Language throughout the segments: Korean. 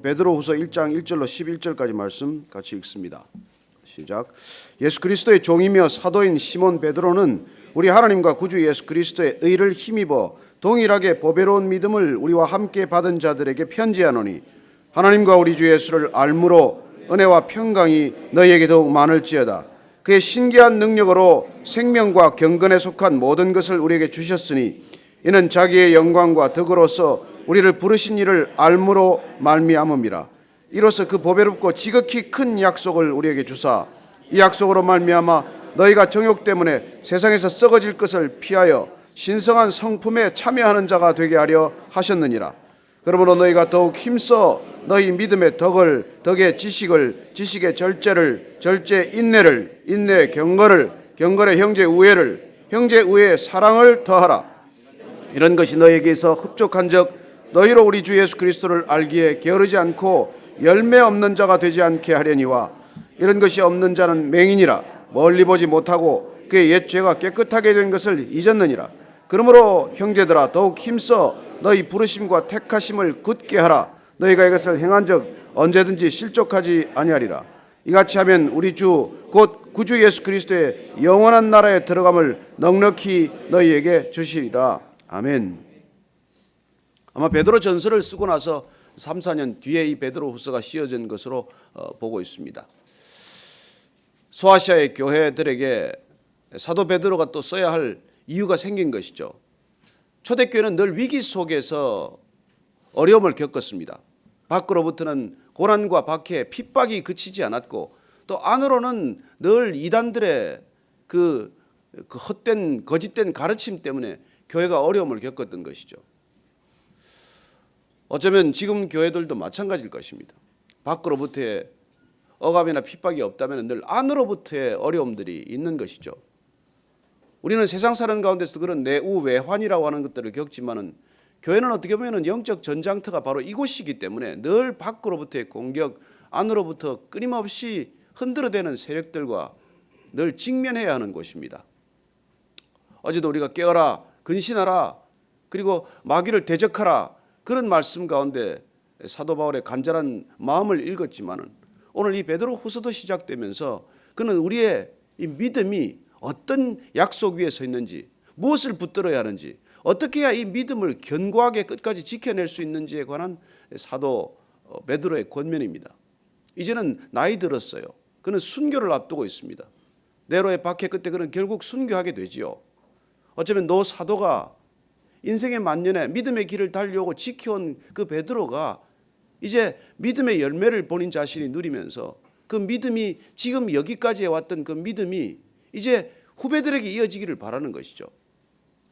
오늘 베드로후서 1장 1절로 11절까지 말씀 같이 읽습니다. 시작. 예수 그리스도의 종이며 사도인 시몬 베드로는 우리 하나님과 구주 예수 그리스도의 의를 힘입어 동일하게 보배로운 믿음을 우리와 함께 받은 자들에게 편지하노니 하나님과 우리 주 예수를 알므로 은혜와 평강이 너희에게 더욱 많을지어다. 그의 신기한 능력으로 생명과 경건에 속한 모든 것을 우리에게 주셨으니 이는 자기의 영광과 덕으로서 우리를 부르신 이를 알므로 말미암음이라. 이로써 그 보배롭고 지극히 큰 약속을 우리에게 주사 이 약속으로 말미암아 너희가 정욕 때문에 세상에서 썩어질 것을 피하여 신성한 성품에 참여하는 자가 되게 하려 하셨느니라. 그러므로 너희가 더욱 힘써 너희 믿음의 덕을, 덕의 지식을, 지식의 절제를, 절제 인내를, 인내의 경건을, 경건의 형제 우애를, 형제 우애의 사랑을 더하라. 이런 것이 너희에게서 흡족한즉 너희로 우리 주 예수 그리스도를 알기에 게으르지 않고 열매 없는 자가 되지 않게 하려니와 이런 것이 없는 자는 맹인이라 멀리 보지 못하고 그의 옛 죄가 깨끗하게 된 것을 잊었느니라. 그러므로 형제들아 더욱 힘써 너희 부르심과 택하심을 굳게 하라. 너희가 이것을 행한즉 언제든지 실족하지 아니하리라. 이같이 하면 우리 주 곧 구주 예수 그리스도의 영원한 나라에 들어감을 넉넉히 너희에게 주시리라. 아멘. 아마 베드로 전서를 쓰고 나서 3, 4년 뒤에 이 베드로후서가 씌어진 것으로 보고 있습니다. 소아시아의 교회들에게 사도 베드로가 또 써야 할 이유가 생긴 것이죠. 초대교회는 늘 위기 속에서 어려움을 겪었습니다. 밖으로부터는 고난과 박해, 핍박이 그치지 않았고 또 안으로는 늘 이단들의 그 헛된 거짓된 가르침 때문에 교회가 어려움을 겪었던 것이죠. 어쩌면 지금 교회들도 마찬가지일 것입니다. 밖으로부터의 억압이나 핍박이 없다면 늘 안으로부터의 어려움들이 있는 것이죠. 우리는 세상 사는 가운데서도 그런 내우외환이라고 하는 것들을 겪지만은 교회는 어떻게 보면 영적 전장터가 바로 이곳이기 때문에 늘 밖으로부터의 공격, 안으로부터 끊임없이 흔들어대는 세력들과 늘 직면해야 하는 곳입니다. 어제도 우리가 깨어라, 근신하라, 그리고 마귀를 대적하라 그런 말씀 가운데 사도 바울의 간절한 마음을 읽었지만은 오늘 이 베드로 후서도 시작되면서 그는 우리의 이 믿음이 어떤 약속 위에 서 있는지, 무엇을 붙들어야 하는지, 어떻게 해야 이 믿음을 견고하게 끝까지 지켜낼 수 있는지에 관한 사도 베드로의 권면입니다. 이제는 나이 들었어요. 그는 순교를 앞두고 있습니다. 네로의 박해 끝에 그는 결국 순교하게 되지요. 어쩌면 노 사도가 인생의 만년에 믿음의 길을 달려오고 지켜온 그 베드로가 이제 믿음의 열매를 본인 자신이 누리면서 그 믿음이 지금 여기까지 해왔던 그 믿음이 이제 후배들에게 이어지기를 바라는 것이죠.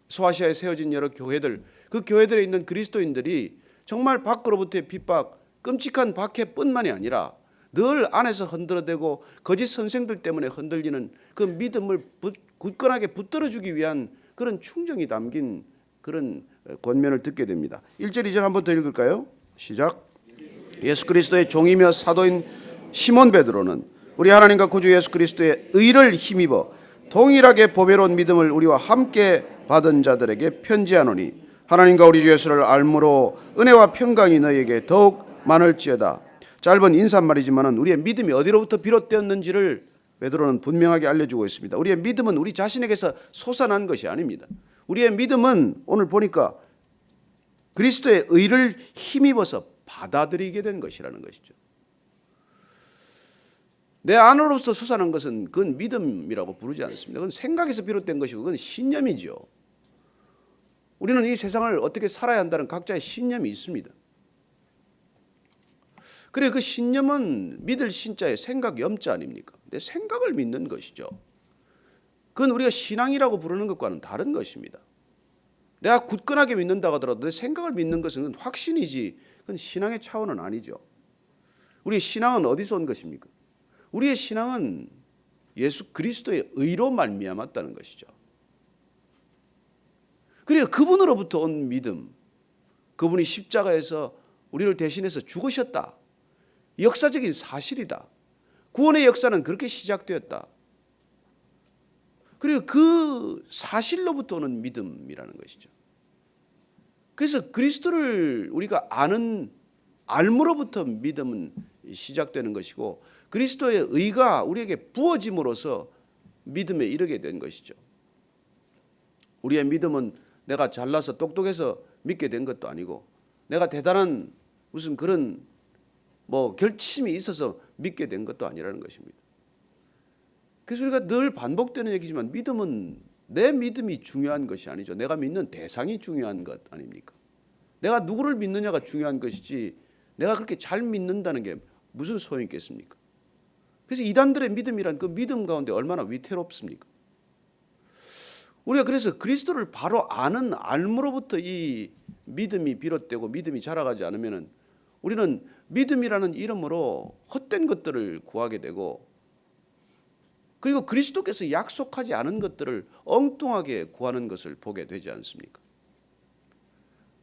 소아시아에 세워진 여러 교회들, 그 교회들에 있는 그리스도인들이 정말 밖으로부터의 핍박, 끔찍한 박해뿐만이 아니라 늘 안에서 흔들어대고 거짓 선생들 때문에 흔들리는 그 믿음을 굳건하게 붙들어주기 위한 그런 충정이 담긴 그런 권면을 듣게 됩니다. 1절 2절 한번 더 읽을까요? 시작. 예수 그리스도의 종이며 사도인 시몬 베드로는 우리 하나님과 구주 예수 그리스도의 의를 힘입어 동일하게 보배로운 믿음을 우리와 함께 받은 자들에게 편지하노니 하나님과 우리 주 예수를 알므로 은혜와 평강이 너희에게 더욱 많을지어다. 짧은 인사말이지만 우리의 믿음이 어디로부터 비롯되었는지를 베드로는 분명하게 알려주고 있습니다. 우리의 믿음은 우리 자신에게서 솟아난 것이 아닙니다. 우리의 믿음은 오늘 보니까 그리스도의 의를 힘입어서 받아들이게 된 것이라는 것이죠. 내 안으로서 솟아난 것은 그건 믿음이라고 부르지 않습니다. 그건 생각에서 비롯된 것이고 그건 신념이죠. 우리는 이 세상을 어떻게 살아야 한다는 각자의 신념이 있습니다. 그래 그 신념은 믿을 신자의 생각 염자 아닙니까? 내 생각을 믿는 것이죠. 그건 우리가 신앙이라고 부르는 것과는 다른 것입니다. 내가 굳건하게 믿는다고 하더라도 내 생각을 믿는 것은 확신이지 그건 신앙의 차원은 아니죠. 우리의 신앙은 어디서 온 것입니까? 우리의 신앙은 예수 그리스도의 의로 말미암았다는 것이죠. 그리고 그분으로부터 온 믿음, 그분이 십자가에서 우리를 대신해서 죽으셨다. 역사적인 사실이다. 구원의 역사는 그렇게 시작되었다. 그리고 그 사실로부터 오는 믿음이라는 것이죠. 그래서 그리스도를 우리가 알므로부터 믿음은 시작되는 것이고 그리스도의 의가 우리에게 부어짐으로써 믿음에 이르게 된 것이죠. 우리의 믿음은 내가 잘나서 똑똑해서 믿게 된 것도 아니고 내가 대단한 무슨 그런 결심이 있어서 믿게 된 것도 아니라는 것입니다. 그래서 우리가 늘 반복되는 얘기지만 믿음은 내 믿음이 중요한 것이 아니죠. 내가 믿는 대상이 중요한 것 아닙니까? 내가 누구를 믿느냐가 중요한 것이지 내가 그렇게 잘 믿는다는 게 무슨 소용이 있겠습니까? 그래서 이단들의 믿음이란 그 믿음 가운데 얼마나 위태롭습니까? 우리가 그래서 그리스도를 바로 아는 알므로부터 이 믿음이 비롯되고 믿음이 자라가지 않으면 우리는 믿음이라는 이름으로 헛된 것들을 구하게 되고 그리고 그리스도께서 약속하지 않은 것들을 엉뚱하게 구하는 것을 보게 되지 않습니까?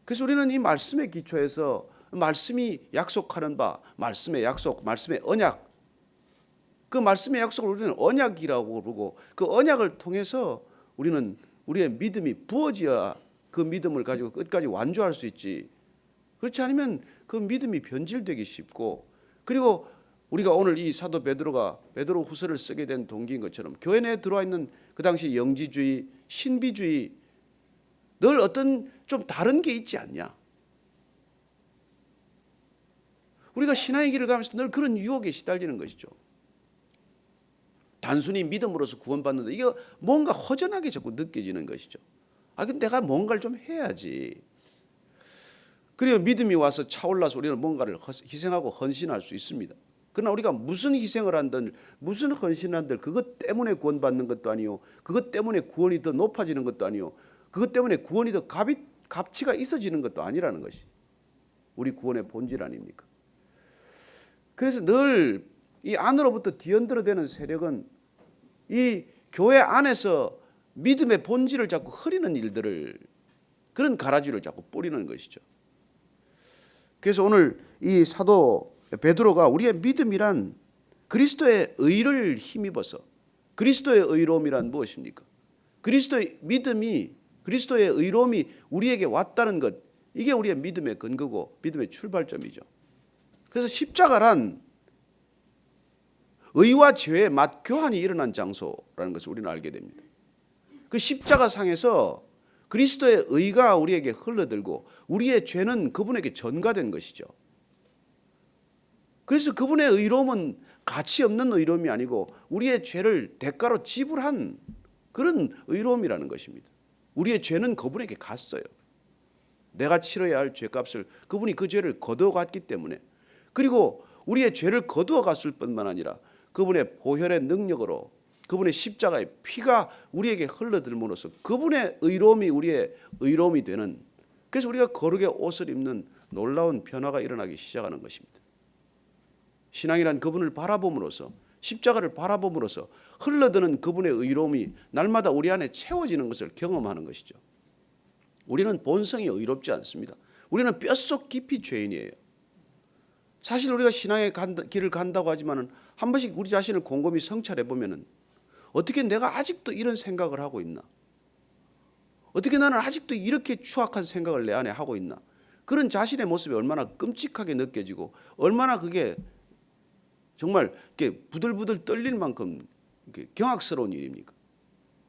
그래서 우리는 이 말씀의 기초에서 말씀이 약속하는 바, 말씀의 약속, 말씀의 언약, 그 말씀의 약속을 우리는 언약이라고 부르고 그 언약을 통해서 우리는 우리의 믿음이 부어져야 그 믿음을 가지고 끝까지 완주할 수 있지. 그렇지 않으면 그 믿음이 변질되기 쉽고 그리고 우리가 오늘 이 사도 베드로 후서를 쓰게 된 동기인 것처럼 교회 내에 들어와 있는 그 당시 영지주의, 신비주의 늘 어떤 좀 다른 게 있지 않냐. 우리가 신앙의 길을 가면서 늘 그런 유혹에 시달리는 것이죠. 단순히 믿음으로서 구원받는다. 이게 뭔가 허전하게 자꾸 느껴지는 것이죠. 근데 내가 뭔가를 좀 해야지. 그리고 믿음이 와서 차올라서 우리는 뭔가를 희생하고 헌신할 수 있습니다. 그러나 우리가 무슨 희생을 한들 무슨 헌신을 한들 그것 때문에 구원받는 것도 아니요. 그것 때문에 구원이 더 높아지는 것도 아니요. 그것 때문에 구원이 더 값치가 있어지는 것도 아니라는 것이 우리 구원의 본질 아닙니까? 그래서 늘 이 안으로부터 뒤흔들어대는 세력은 이 교회 안에서 믿음의 본질을 자꾸 흐리는 일들을 그런 가라지를 자꾸 뿌리는 것이죠. 그래서 오늘 이 사도 베드로가 우리의 믿음이란 그리스도의 의를 힘입어서 그리스도의 의로움이란 무엇입니까? 그리스도의 믿음이 그리스도의 의로움이 우리에게 왔다는 것 이게 우리의 믿음의 근거고 믿음의 출발점이죠. 그래서 십자가란 의와 죄의 맞교환이 일어난 장소라는 것을 우리는 알게 됩니다. 그 십자가 상에서 그리스도의 의가 우리에게 흘러들고 우리의 죄는 그분에게 전가된 것이죠. 그래서 그분의 의로움은 가치 없는 의로움이 아니고 우리의 죄를 대가로 지불한 그런 의로움이라는 것입니다. 우리의 죄는 그분에게 갔어요. 내가 치러야 할 죄값을 그분이 그 죄를 거두어 갔기 때문에 그리고 우리의 죄를 거두어 갔을 뿐만 아니라 그분의 보혈의 능력으로 그분의 십자가의 피가 우리에게 흘러들므로써 그분의 의로움이 우리의 의로움이 되는 그래서 우리가 거룩의 옷을 입는 놀라운 변화가 일어나기 시작하는 것입니다. 신앙이란 그분을 바라봄으로써 십자가를 바라봄으로써 흘러드는 그분의 의로움이 날마다 우리 안에 채워지는 것을 경험하는 것이죠. 우리는 본성이 의롭지 않습니다. 우리는 뼛속 깊이 죄인이에요. 사실 우리가 신앙의 길을 간다고 하지만 한 번씩 우리 자신을 곰곰이 성찰해 보면 어떻게 내가 아직도 이런 생각을 하고 있나? 어떻게 나는 아직도 이렇게 추악한 생각을 내 안에 하고 있나? 그런 자신의 모습이 얼마나 끔찍하게 느껴지고 얼마나 그게 정말 이렇게 부들부들 떨릴 만큼 이렇게 경악스러운 일입니까?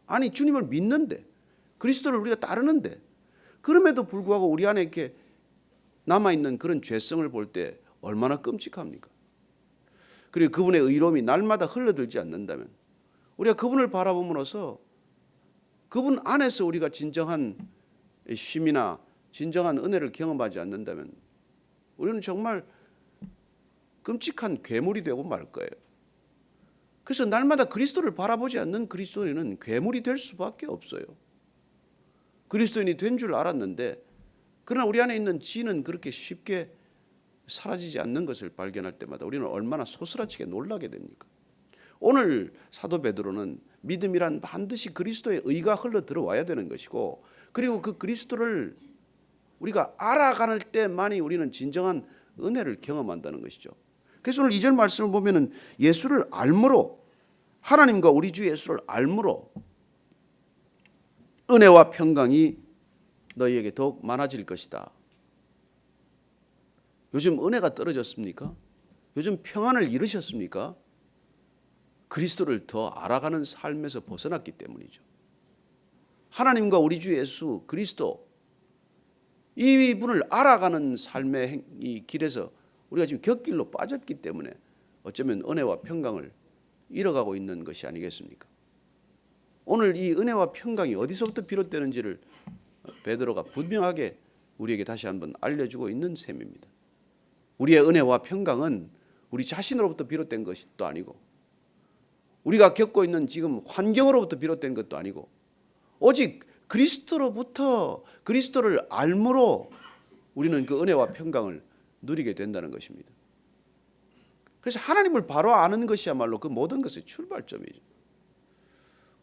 아니 주님을 믿는데 그리스도를 우리가 따르는데 그럼에도 불구하고 우리 안에 이렇게 남아있는 그런 죄성을 볼 때 얼마나 끔찍합니까? 그리고 그분의 의로움이 날마다 흘러들지 않는다면 우리가 그분을 바라봄으로써 그분 안에서 우리가 진정한 쉼이나 진정한 은혜를 경험하지 않는다면 우리는 정말 끔찍한 괴물이 되고 말 거예요. 그래서 날마다 그리스도를 바라보지 않는 그리스도인은 괴물이 될 수밖에 없어요. 그리스도인이 된 줄 알았는데 그러나 우리 안에 있는 진은 그렇게 쉽게 사라지지 않는 것을 발견할 때마다 우리는 얼마나 소스라치게 놀라게 됩니까? 오늘 사도 베드로는 믿음이란 반드시 그리스도의 의가 흘러 들어와야 되는 것이고 그리고 그 그리스도를 우리가 알아가는 때만이 우리는 진정한 은혜를 경험한다는 것이죠. 그래서 오늘 2절 말씀을 보면은 예수를 알므로 하나님과 우리 주 예수를 알므로 은혜와 평강이 너희에게 더욱 많아질 것이다. 요즘 은혜가 떨어졌습니까? 요즘 평안을 잃으셨습니까? 그리스도를 더 알아가는 삶에서 벗어났기 때문이죠. 하나님과 우리 주 예수 그리스도 이분을 알아가는 삶의 이 길에서 우리가 지금 곁길로 빠졌기 때문에 어쩌면 은혜와 평강을 잃어가고 있는 것이 아니겠습니까? 오늘 이 은혜와 평강이 어디서부터 비롯되는지를 베드로가 분명하게 우리에게 다시 한번 알려주고 있는 셈입니다. 우리의 은혜와 평강은 우리 자신으로부터 비롯된 것도 아니고 우리가 겪고 있는 지금 환경으로부터 비롯된 것도 아니고 오직 그리스도로부터 그리스도를 알므로 우리는 그 은혜와 평강을 누리게 된다는 것입니다. 그래서 하나님을 바로 아는 것이야말로 그 모든 것의 출발점이죠.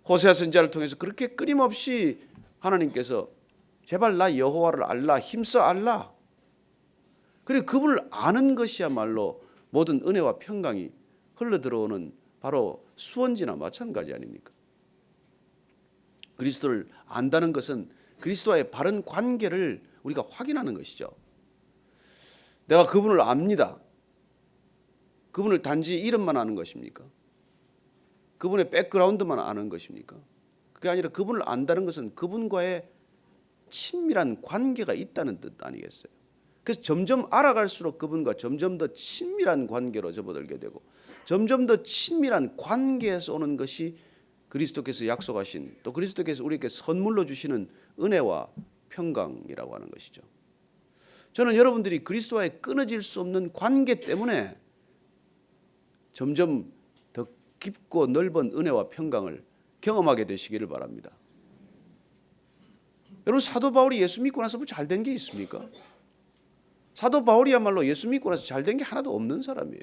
호세아 선지자를 통해서 그렇게 끊임없이 하나님께서 제발 나 여호와를 알라, 힘써 알라. 그리고 그분을 아는 것이야말로 모든 은혜와 평강이 흘러들어오는 바로 수원지나 마찬가지 아닙니까? 그리스도를 안다는 것은 그리스도와의 바른 관계를 우리가 확인하는 것이죠. 내가 그분을 압니다. 그분을 단지 이름만 아는 것입니까? 그분의 백그라운드만 아는 것입니까? 그게 아니라 그분을 안다는 것은 그분과의 친밀한 관계가 있다는 뜻 아니겠어요? 그래서 점점 알아갈수록 그분과 점점 더 친밀한 관계로 접어들게 되고 점점 더 친밀한 관계에서 오는 것이 그리스도께서 약속하신 또 그리스도께서 우리에게 선물로 주시는 은혜와 평강이라고 하는 것이죠. 저는 여러분들이 그리스도와의 끊어질 수 없는 관계 때문에 점점 더 깊고 넓은 은혜와 평강을 경험하게 되시기를 바랍니다. 여러분 사도 바울이 예수 믿고 나서 뭐 잘 된 게 있습니까? 사도 바울이야말로 예수 믿고 나서 잘 된 게 하나도 없는 사람이에요.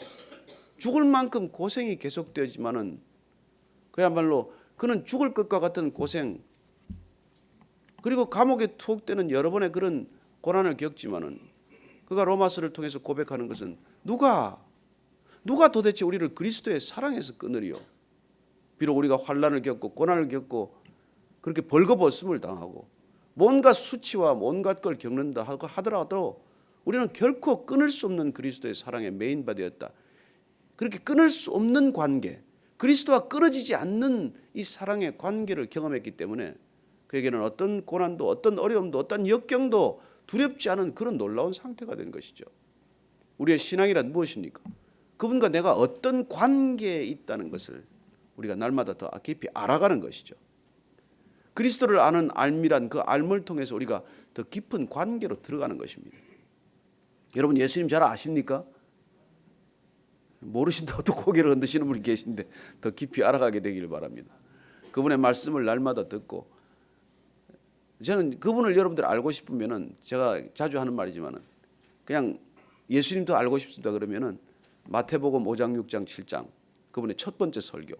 죽을 만큼 고생이 계속되지만은 그야말로 그는 죽을 것과 같은 고생 그리고 감옥에 투옥되는 여러 번의 그런 고난을 겪지만은 그가 로마서를 통해서 고백하는 것은 누가 도대체 우리를 그리스도의 사랑에서 끊으리요? 비록 우리가 환난을 겪고 고난을 겪고 그렇게 벌거벗음을 당하고 뭔가 수치와 온갖 걸 겪는다 하더라도 우리는 결코 끊을 수 없는 그리스도의 사랑에 메인바 되었다. 그렇게 끊을 수 없는 관계, 그리스도와 끊어지지 않는 이 사랑의 관계를 경험했기 때문에 그에게는 어떤 고난도 어떤 어려움도 어떤 역경도 두렵지 않은 그런 놀라운 상태가 된 것이죠. 우리의 신앙이란 무엇입니까? 그분과 내가 어떤 관계에 있다는 것을 우리가 날마다 더 깊이 알아가는 것이죠. 그리스도를 아는 알미란 그 알을 통해서 우리가 더 깊은 관계로 들어가는 것입니다. 여러분 예수님 잘 아십니까? 모르신다고 또 고개를 흔드시는 분이 계신데 더 깊이 알아가게 되기를 바랍니다. 그분의 말씀을 날마다 듣고 저는 그분을 여러분들 알고 싶으면은 제가 자주 하는 말이지만은 그냥 예수님도 알고 싶습니다 그러면은 마태복음 5장 6장 7장 그분의 첫 번째 설교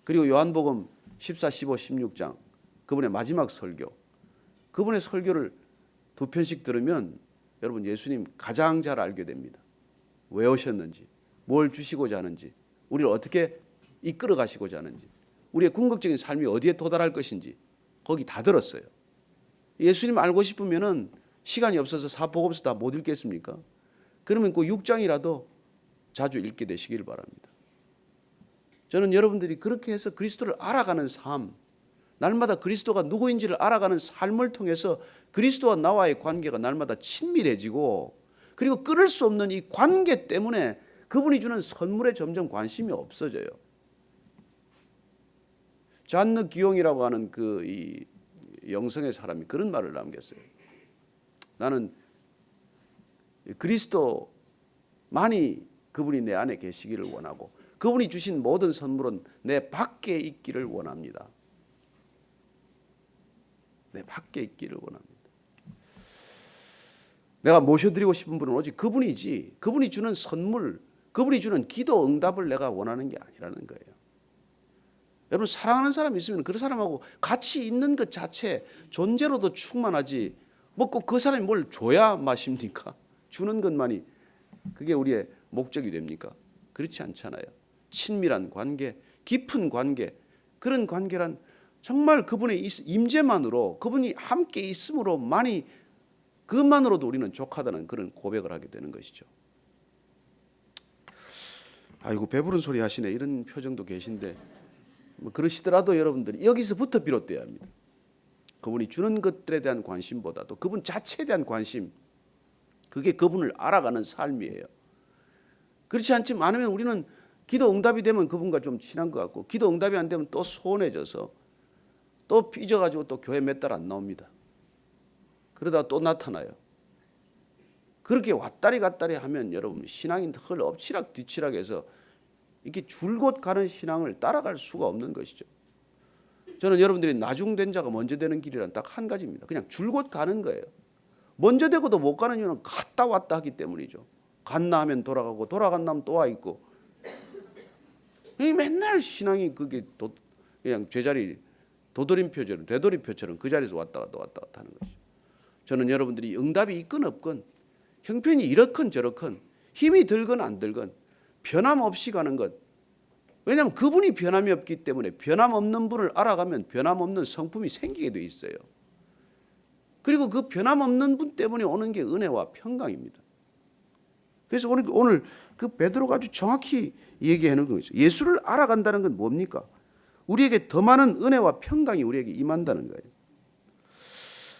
그리고 요한복음 14, 15, 16장 그분의 마지막 설교 그분의 설교를 두 편씩 들으면 여러분 예수님 가장 잘 알게 됩니다. 왜 오셨는지 뭘 주시고자 하는지 우리를 어떻게 이끌어 가시고자 하는지 우리의 궁극적인 삶이 어디에 도달할 것인지 거기 다 들었어요. 예수님 알고 싶으면은 시간이 없어서 사복음서 다 못 읽겠습니까? 그러면 그 6장이라도 자주 읽게 되시길 바랍니다. 저는 여러분들이 그렇게 해서 그리스도를 알아가는 삶 날마다 그리스도가 누구인지를 알아가는 삶을 통해서 그리스도와 나와의 관계가 날마다 친밀해지고 그리고 끊을 수 없는 이 관계 때문에 그분이 주는 선물에 점점 관심이 없어져요. 잔느 기용이라고 하는 그 이 영성의 사람이 그런 말을 남겼어요. 나는 그리스도만이 그분이 내 안에 계시기를 원하고 그분이 주신 모든 선물은 내 밖에 있기를 원합니다. 내 밖에 있기를 원합니다. 내가 모셔드리고 싶은 분은 오직 그분이지 그분이 주는 선물 그분이 주는 기도 응답을 내가 원하는 게 아니라는 거예요. 여러분 사랑하는 사람이 있으면 그 사람하고 같이 있는 것 자체 존재로도 충만하지 뭐 꼭 그 사람이 뭘 줘야 마십니까? 주는 것만이 그게 우리의 목적이 됩니까? 그렇지 않잖아요. 친밀한 관계, 깊은 관계 그런 관계란 정말 그분의 임재만으로 그분이 함께 있음으로만이 그것만으로도 우리는 족하다는 그런 고백을 하게 되는 것이죠. 아이고 배부른 소리 하시네 이런 표정도 계신데 뭐 그러시더라도 여러분들이 여기서부터 비롯돼야 합니다. 그분이 주는 것들에 대한 관심보다도 그분 자체에 대한 관심, 그게 그분을 알아가는 삶이에요. 그렇지 않으면 우리는 기도 응답이 되면 그분과 좀 친한 것 같고 기도 응답이 안 되면 또 소원해져서 또 삐져가지고 또 교회 몇 달 안 나옵니다. 그러다가 또 나타나요. 그렇게 왔다리 갔다리 하면 여러분 신앙이 헐 엎치락 뒤치락해서 이렇게 줄곧 가는 신앙을 따라갈 수가 없는 것이죠. 저는 여러분들이 나중된 자가 먼저 되는 길이란 딱 한 가지입니다. 그냥 줄곧 가는 거예요. 먼저 되고도 못 가는 이유는 갔다 왔다 하기 때문이죠. 갔나 하면 돌아가고 돌아갔나 하면 또 와 있고 맨날 신앙이 그게 그냥 제자리 도돌림표처럼 되돌이표처럼 그 자리에서 왔다 갔다 왔다 갔다 하는 것이죠. 저는 여러분들이 응답이 있건 없건 형편이 이렇건 저렇건 힘이 들건 안 들건 변함없이 가는 것. 왜냐하면 그분이 변함이 없기 때문에 변함없는 분을 알아가면 변함없는 성품이 생기게 돼 있어요. 그리고 그 변함없는 분 때문에 오는 게 은혜와 평강입니다. 그래서 오늘 그 베드로가 아주 정확히 얘기해 놓은 거죠. 예수를 알아간다는 건 뭡니까? 우리에게 더 많은 은혜와 평강이 우리에게 임한다는 거예요.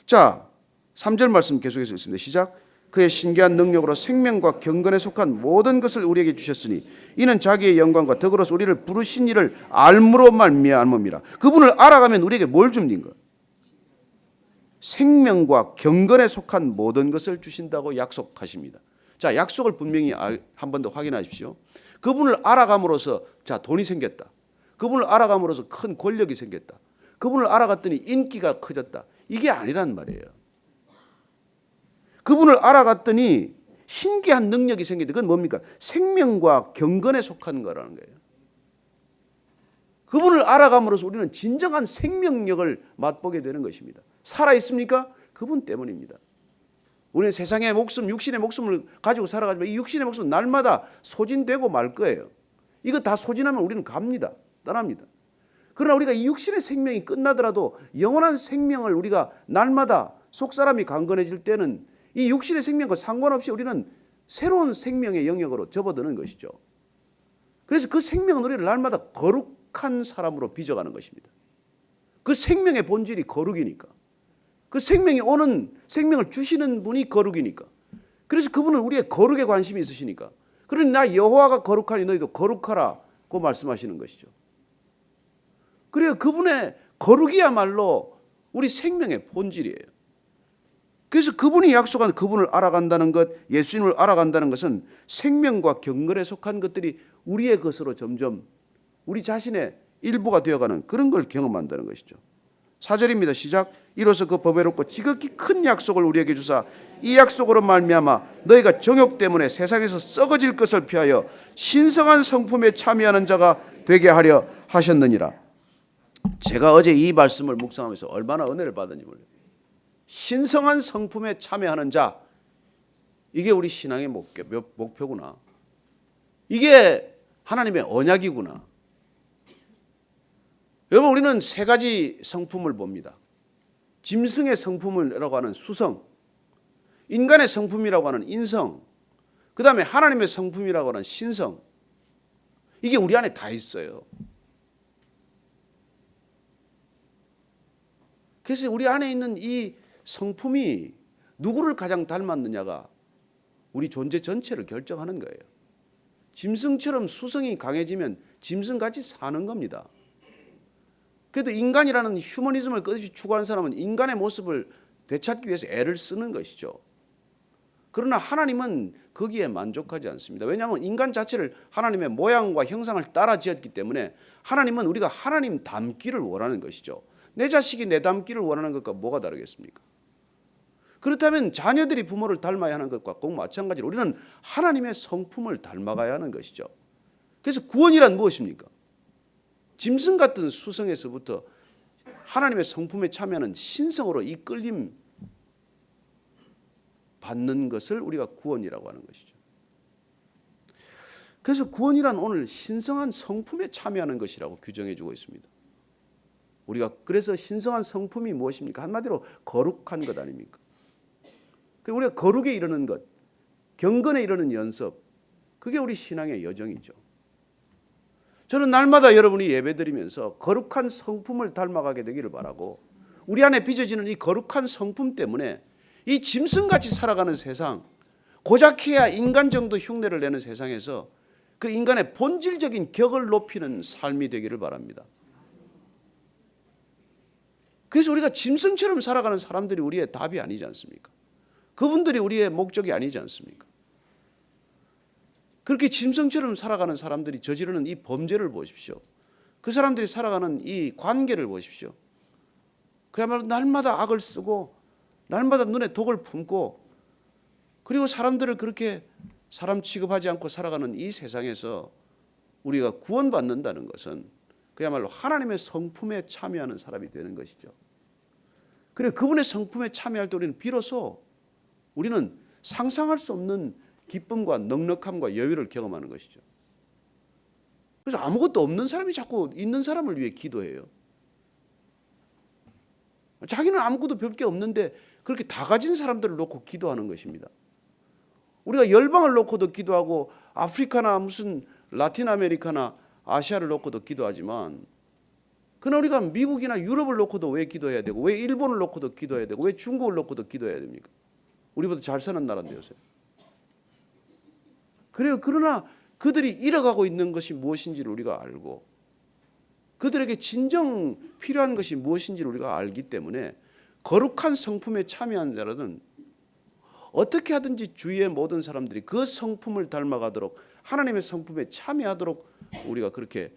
자, 3절 말씀 계속해서 읽습니다. 시작. 그의 신기한 능력으로 생명과 경건에 속한 모든 것을 우리에게 주셨으니 이는 자기의 영광과 덕으로서 우리를 부르신 이를 알므로 말미암음이라. 그분을 알아가면 우리에게 뭘 줍니까? 생명과 경건에 속한 모든 것을 주신다고 약속하십니다. 자, 약속을 분명히 한 번 더 확인하십시오. 그분을 알아감으로써 자, 돈이 생겼다. 그분을 알아감으로써 큰 권력이 생겼다. 그분을 알아갔더니 인기가 커졌다. 이게 아니란 말이에요. 그분을 알아갔더니 신기한 능력이 생긴다. 그건 뭡니까? 생명과 경건에 속한 거라는 거예요. 그분을 알아감으로써 우리는 진정한 생명력을 맛보게 되는 것입니다. 살아있습니까? 그분 때문입니다. 우리는 세상의 목숨, 육신의 목숨을 가지고 살아가지만 이 육신의 목숨은 날마다 소진되고 말 거예요. 이거 다 소진하면 우리는 갑니다. 떠납니다. 그러나 우리가 이 육신의 생명이 끝나더라도 영원한 생명을 우리가 날마다 속사람이 강건해질 때는 이 육신의 생명과 상관없이 우리는 새로운 생명의 영역으로 접어드는 것이죠. 그래서 그 생명은 우리를 날마다 거룩한 사람으로 빚어가는 것입니다. 그 생명의 본질이 거룩이니까. 그 생명이 오는 생명을 주시는 분이 거룩이니까. 그래서 그분은 우리의 거룩에 관심이 있으시니까. 그러니 나 여호와가 거룩하니 너희도 거룩하라고 말씀하시는 것이죠. 그래요. 그분의 거룩이야말로 우리 생명의 본질이에요. 그래서 그분이 약속한 그분을 알아간다는 것, 예수님을 알아간다는 것은 생명과 경건에 속한 것들이 우리의 것으로 점점 우리 자신의 일부가 되어가는 그런 걸 경험한다는 것이죠. 4절입니다. 시작. 이로써 그 법외롭고 지극히 큰 약속을 우리에게 주사 이 약속으로 말미암아 너희가 정욕 때문에 세상에서 썩어질 것을 피하여 신성한 성품에 참여하는 자가 되게 하려 하셨느니라. 제가 어제 이 말씀을 묵상하면서 얼마나 은혜를 받은지 몰라요. 신성한 성품에 참여하는 자, 이게 우리 신앙의 목표구나. 이게 하나님의 언약이구나. 여러분, 우리는 세 가지 성품을 봅니다. 짐승의 성품이라고 하는 수성, 인간의 성품이라고 하는 인성, 그 다음에 하나님의 성품이라고 하는 신성. 이게 우리 안에 다 있어요. 그래서 우리 안에 있는 이 성품이 누구를 가장 닮았느냐가 우리 존재 전체를 결정하는 거예요. 짐승처럼 수성이 강해지면 짐승같이 사는 겁니다. 그래도 인간이라는 휴머니즘을 끝없이 추구하는 사람은 인간의 모습을 되찾기 위해서 애를 쓰는 것이죠. 그러나 하나님은 거기에 만족하지 않습니다. 왜냐하면 인간 자체를 하나님의 모양과 형상을 따라 지었기 때문에 하나님은 우리가 하나님 닮기를 원하는 것이죠. 내 자식이 내 닮기를 원하는 것과 뭐가 다르겠습니까? 그렇다면 자녀들이 부모를 닮아야 하는 것과 꼭 마찬가지로 우리는 하나님의 성품을 닮아가야 하는 것이죠. 그래서 구원이란 무엇입니까? 짐승 같은 수성에서부터 하나님의 성품에 참여하는 신성으로 이끌림 받는 것을 우리가 구원이라고 하는 것이죠. 그래서 구원이란 오늘 신성한 성품에 참여하는 것이라고 규정해 주고 있습니다. 우리가 그래서 신성한 성품이 무엇입니까? 한마디로 거룩한 것 아닙니까? 우리가 거룩에 이르는 것, 경건에 이르는 연습, 그게 우리 신앙의 여정이죠. 저는 날마다 여러분이 예배드리면서 거룩한 성품을 닮아가게 되기를 바라고, 우리 안에 빚어지는 이 거룩한 성품 때문에 이 짐승같이 살아가는 세상, 고작해야 인간 정도 흉내를 내는 세상에서 그 인간의 본질적인 격을 높이는 삶이 되기를 바랍니다. 그래서 우리가 짐승처럼 살아가는 사람들이 우리의 답이 아니지 않습니까? 그분들이 우리의 목적이 아니지 않습니까? 그렇게 짐승처럼 살아가는 사람들이 저지르는 이 범죄를 보십시오. 그 사람들이 살아가는 이 관계를 보십시오. 그야말로 날마다 악을 쓰고 날마다 눈에 독을 품고, 그리고 사람들을 그렇게 사람 취급하지 않고 살아가는 이 세상에서 우리가 구원받는다는 것은 그야말로 하나님의 성품에 참여하는 사람이 되는 것이죠. 그래, 그분의 성품에 참여할 때 우리는 비로소 우리는 상상할 수 없는 기쁨과 넉넉함과 여유를 경험하는 것이죠. 그래서 아무것도 없는 사람이 자꾸 있는 사람을 위해 기도해요. 자기는 아무것도 별 게 없는데 그렇게 다 가진 사람들을 놓고 기도하는 것입니다. 우리가 열방을 놓고도 기도하고 아프리카나 무슨 라틴 아메리카나 아시아를 놓고도 기도하지만, 그러나 우리가 미국이나 유럽을 놓고도 왜 기도해야 되고, 왜 일본을 놓고도 기도해야 되고, 왜 중국을 놓고도 기도해야 됩니까? 우리보다 잘 사는 나라인데 요새. 그래요. 그러나 그들이 잃어가고 있는 것이 무엇인지를 우리가 알고, 그들에게 진정 필요한 것이 무엇인지를 우리가 알기 때문에 거룩한 성품에 참여한 자라는 어떻게 하든지 주위의 모든 사람들이 그 성품을 닮아가도록, 하나님의 성품에 참여하도록 우리가 그렇게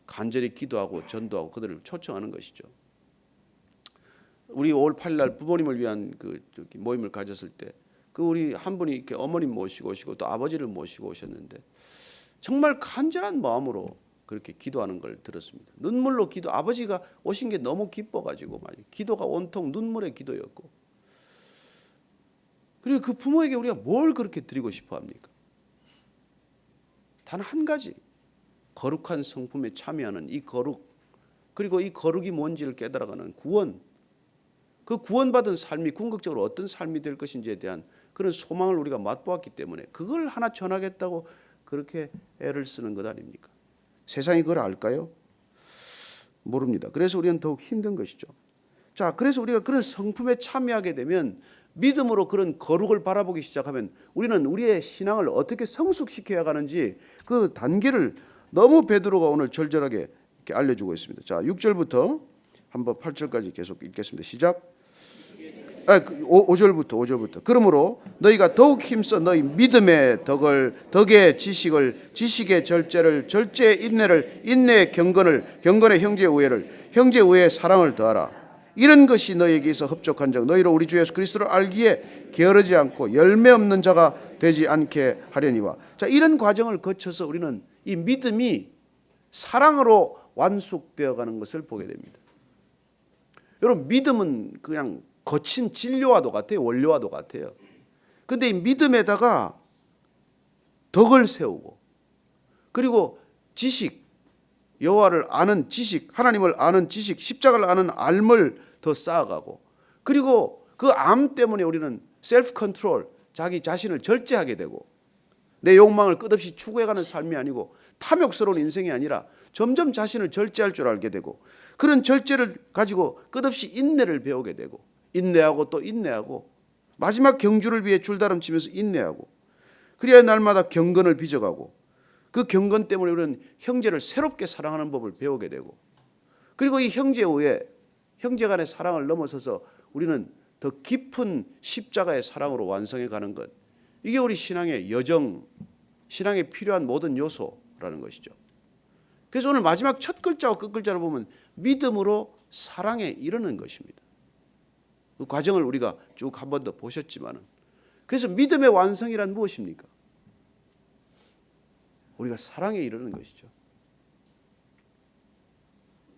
간절히 기도하고 전도하고 그들을 초청하는 것이죠. 우리 5월 8일 날 부모님을 위한 그 모임을 가졌을 때 그 우리 한 분이 이렇게 어머님 모시고 오시고 또 아버지를 모시고 오셨는데 정말 간절한 마음으로 그렇게 기도하는 걸 들었습니다. 눈물로 기도, 아버지가 오신 게 너무 기뻐가지고 말이에요. 기도가 온통 눈물의 기도였고, 그리고 그 부모에게 우리가 뭘 그렇게 드리고 싶어 합니까? 단 한 가지, 거룩한 성품에 참여하는 이 거룩, 그리고 이 거룩이 뭔지를 깨달아가는 구원, 그 구원받은 삶이 궁극적으로 어떤 삶이 될 것인지에 대한 그런 소망을 우리가 맛보았기 때문에 그걸 하나 전하겠다고 그렇게 애를 쓰는 것 아닙니까? 세상이 그걸 알까요? 모릅니다. 그래서 우리는 더욱 힘든 것이죠. 자, 그래서 우리가 그런 성품에 참여하게 되면, 믿음으로 그런 거룩을 바라보기 시작하면 우리는 우리의 신앙을 어떻게 성숙시켜야 가는지 그 단계를 너무 베드로가 오늘 절절하게 이렇게 알려주고 있습니다. 자, 6절부터 한번 8절까지 계속 읽겠습니다. 시작. 5절부터. 그러므로 너희가 더욱 힘써 너희 믿음의 덕의 지식의 절제를, 절제의 인내를, 인내의 경건을, 경건의 형제의 우애를, 형제의 우애의 사랑을 더하라. 이런 것이 너희에게서 흡족한 적 너희로 우리 주 예수 그리스도를 알기에 게으르지 않고 열매 없는 자가 되지 않게 하려니와. 자, 이런 과정을 거쳐서 우리는 이 믿음이 사랑으로 완숙되어 가는 것을 보게 됩니다. 여러분, 믿음은 그냥 거친 진료와도 같아요. 원료와도 같아요. 근데 이 믿음에다가 덕을 세우고, 그리고 지식, 여호와를 아는 지식, 하나님을 아는 지식, 십자가를 아는 알을 더 쌓아가고, 그리고 그 암 때문에 우리는 셀프 컨트롤, 자기 자신을 절제하게 되고, 내 욕망을 끝없이 추구해가는 삶이 아니고 탐욕스러운 인생이 아니라 점점 자신을 절제할 줄 알게 되고, 그런 절제를 가지고 끝없이 인내를 배우게 되고, 인내하고 또 인내하고, 마지막 경주를 위해 줄다름치면서 인내하고, 그래야 날마다 경건을 빚어가고, 그 경건 때문에 우리는 형제를 새롭게 사랑하는 법을 배우게 되고, 그리고 이 형제 후에 형제 간의 사랑을 넘어서서 우리는 더 깊은 십자가의 사랑으로 완성해 가는 것, 이게 우리 신앙의 여정, 신앙에 필요한 모든 요소라는 것이죠. 그래서 오늘 마지막 첫 글자와 끝 글자를 보면 믿음으로 사랑에 이르는 것입니다. 그 과정을 우리가 쭉 한 번 더 보셨지만은, 그래서 믿음의 완성이란 무엇입니까? 우리가 사랑에 이르는 것이죠.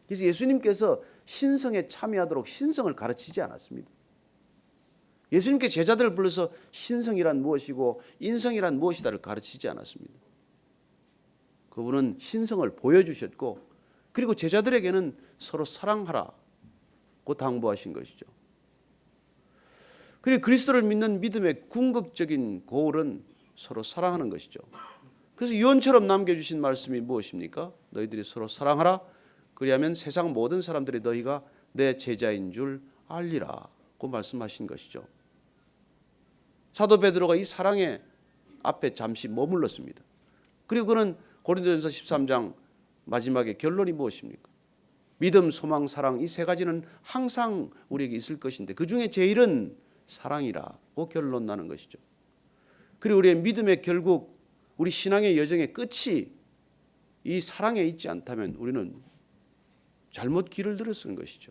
그래서 예수님께서 신성에 참여하도록 신성을 가르치지 않았습니다. 예수님께 제자들을 불러서 신성이란 무엇이고 인성이란 무엇이다를 가르치지 않았습니다. 그분은 신성을 보여주셨고, 그리고 제자들에게는 서로 사랑하라고 당부하신 것이죠. 그리고 그리스도를 믿는 믿음의 궁극적인 고울은 서로 사랑하는 것이죠. 그래서 유언처럼 남겨주신 말씀이 무엇입니까? 너희들이 서로 사랑하라. 그리하면 세상 모든 사람들이 너희가 내 제자인 줄 알리라고 말씀하신 것이죠. 사도 베드로가 이 사랑의 앞에 잠시 머물렀습니다. 그리고 그는 고린도전서 13장 마지막에 결론이 무엇입니까? 믿음, 소망, 사랑 이 세 가지는 항상 우리에게 있을 것인데 그 중에 제일은 사랑이라고 결론 나는 것이죠. 그리고 우리의 믿음의 결국 우리 신앙의 여정의 끝이 이 사랑에 있지 않다면 우리는 잘못 길을 들었은 것이죠.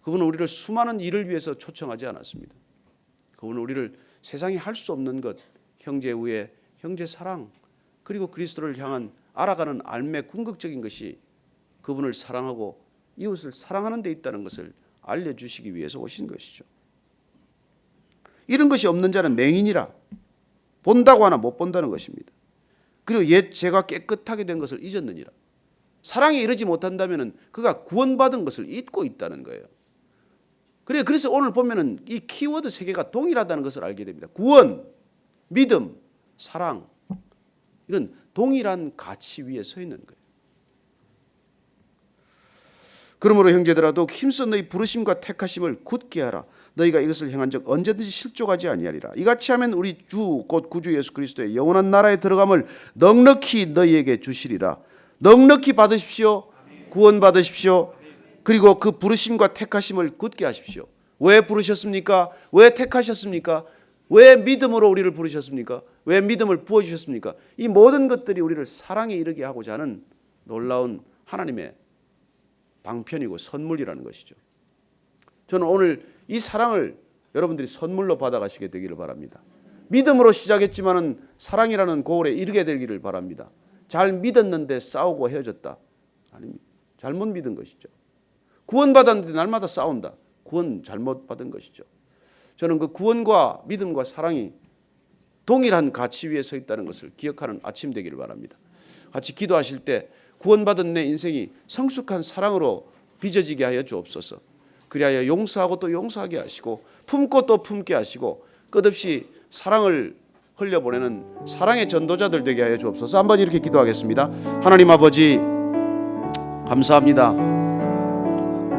그분은 우리를 수많은 일을 위해서 초청하지 않았습니다. 그분은 우리를 세상이 할 수 없는 것, 형제 우애, 형제 사랑, 그리고 그리스도를 향한 알아가는 알매 궁극적인 것이 그분을 사랑하고 이웃을 사랑하는 데 있다는 것을 알려주시기 위해서 오신 것이죠. 이런 것이 없는 자는 맹인이라 본다고 하나 못 본다는 것입니다. 그리고 옛 죄가 깨끗하게 된 것을 잊었느니라. 사랑에 이르지 못한다면 그가 구원받은 것을 잊고 있다는 거예요. 그래서 오늘 보면은 이 키워드 세 개가 동일하다는 것을 알게 됩니다. 구원, 믿음, 사랑. 이건 동일한 가치 위에 서 있는 거예요. 그러므로 형제들아도 힘써 너희 부르심과 택하심을 굳게 하라. 너희가 이것을 행한 적 언제든지 실족하지 아니하리라. 이같이 하면 우리 주 곧 구주 예수 그리스도의 영원한 나라에 들어감을 넉넉히 너희에게 주시리라. 넉넉히 받으십시오. 구원 받으십시오. 그리고 그 부르심과 택하심을 굳게 하십시오. 왜 부르셨습니까? 왜 택하셨습니까? 왜 믿음으로 우리를 부르셨습니까? 왜 믿음을 부어주셨습니까? 이 모든 것들이 우리를 사랑에 이르게 하고자 하는 놀라운 하나님의 방편이고 선물이라는 것이죠. 저는 오늘 이 사랑을 여러분들이 선물로 받아가시게 되기를 바랍니다. 믿음으로 시작했지만은 사랑이라는 고울에 이르게 되기를 바랍니다. 잘 믿었는데 싸우고 헤어졌다. 아닙니다. 잘못 믿은 것이죠. 구원받았는데 날마다 싸운다. 구원 잘못 받은 것이죠. 저는 그 구원과 믿음과 사랑이 동일한 가치 위에 서 있다는 것을 기억하는 아침 되기를 바랍니다. 같이 기도하실 때 구원받은 내 인생이 성숙한 사랑으로 빚어지게 하여 주옵소서. 그리하여 용서하고 또 용서하게 하시고 품고 또 품게 하시고 끝없이 사랑을 흘려보내는 사랑의 전도자들 되게 하여 주옵소서. 한번 이렇게 기도하겠습니다. 하나님 아버지 감사합니다.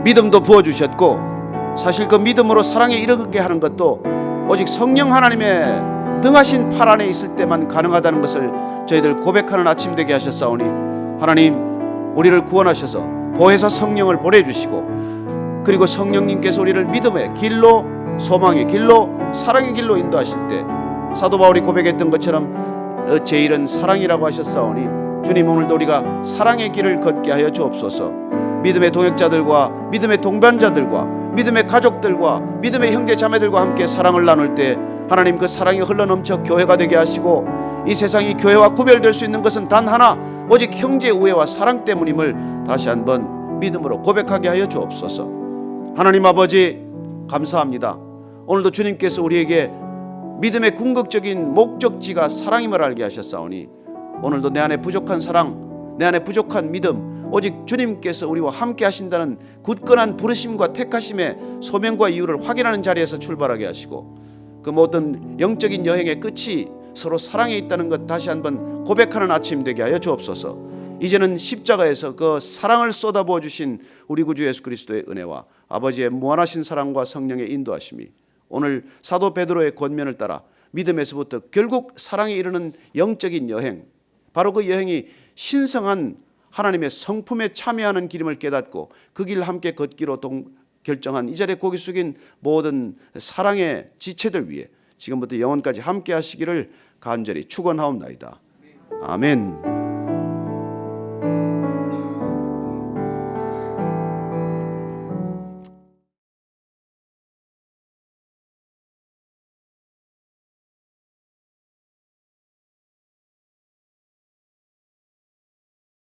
믿음도 부어주셨고 사실 그 믿음으로 사랑에 이르게 하는 것도 오직 성령 하나님의 등하신 팔 안에 있을 때만 가능하다는 것을 저희들 고백하는 아침 되게 하셨사오니 하나님 우리를 구원하셔서 보혜사 성령을 보내주시고 그리고 성령님께서 우리를 믿음의 길로 소망의 길로 사랑의 길로 인도하실 때 사도 바울이 고백했던 것처럼 제일은 사랑이라고 하셨사오니 주님 오늘도 우리가 사랑의 길을 걷게 하여 주옵소서. 믿음의 동역자들과 믿음의 동반자들과 믿음의 가족들과 믿음의 형제 자매들과 함께 사랑을 나눌 때 하나님 그 사랑이 흘러넘쳐 교회가 되게 하시고 이 세상이 교회와 구별될 수 있는 것은 단 하나 오직 형제 우애와 사랑 때문임을 다시 한번 믿음으로 고백하게 하여 주옵소서. 하나님 아버지 감사합니다. 오늘도 주님께서 우리에게 믿음의 궁극적인 목적지가 사랑임을 알게 하셨사오니 오늘도 내 안에 부족한 사랑, 내 안에 부족한 믿음 오직 주님께서 우리와 함께 하신다는 굳건한 부르심과 택하심의 소명과 이유를 확인하는 자리에서 출발하게 하시고 그 모든 영적인 여행의 끝이 서로 사랑에 있다는 것 다시 한번 고백하는 아침 되게 하여 주옵소서. 이제는 십자가에서 그 사랑을 쏟아부어 주신 우리 구주 예수 그리스도의 은혜와 아버지의 무한하신 사랑과 성령의 인도하심이 오늘 사도 베드로의 권면을 따라 믿음에서부터 결국 사랑에 이르는 영적인 여행, 바로 그 여행이 신성한 하나님의 성품에 참여하는 길임을 깨닫고 그 길 함께 걷기로 결정한 이 자리에 고개 숙인 모든 사랑의 지체들 위해 지금부터 영원까지 함께 하시기를 간절히 축원하옵나이다. 아멘.